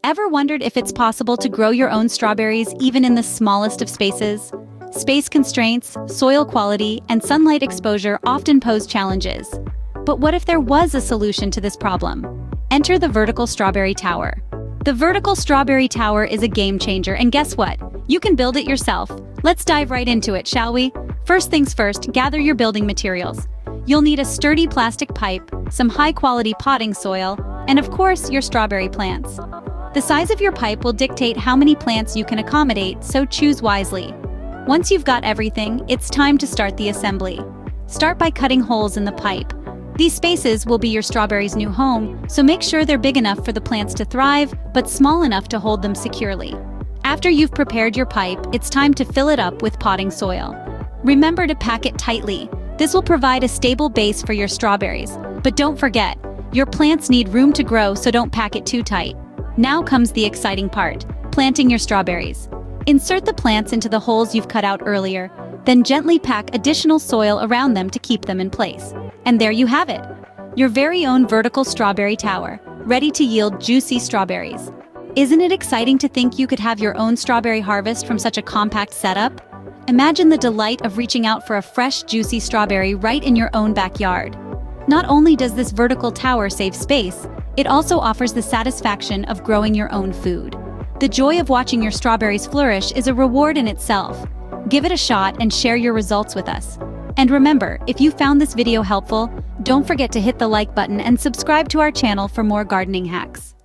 Ever wondered if it's possible to grow your own strawberries even in the smallest of spaces? Space constraints, soil quality, and sunlight exposure often pose challenges. But what if there was a solution to this problem? Enter the vertical strawberry tower. The vertical strawberry tower is a game changer, and guess what? You can build it yourself. Let's dive right into it, shall we? First things first, gather your building materials. You'll need a sturdy plastic pipe, some high-quality potting soil, and of course, your strawberry plants. The size of your pipe will dictate how many plants you can accommodate, so choose wisely. Once you've got everything, it's time to start the assembly. Start by cutting holes in the pipe. These spaces will be your strawberries' new home, so make sure they're big enough for the plants to thrive, but small enough to hold them securely. After you've prepared your pipe, it's time to fill it up with potting soil. Remember to pack it tightly. This will provide a stable base for your strawberries. But don't forget, your plants need room to grow, so don't pack it too tight. Now comes the exciting part, planting your strawberries. Insert the plants into the holes you've cut out earlier, then gently pack additional soil around them to keep them in place. And there you have it, your very own vertical strawberry tower, ready to yield juicy strawberries. Isn't it exciting to think you could have your own strawberry harvest from such a compact setup? Imagine the delight of reaching out for a fresh, juicy strawberry right in your own backyard. Not only does this vertical tower save space, it also offers the satisfaction of growing your own food. The joy of watching your strawberries flourish is a reward in itself. Give it a shot and share your results with us. And remember, if you found this video helpful, don't forget to hit the like button and subscribe to our channel for more gardening hacks.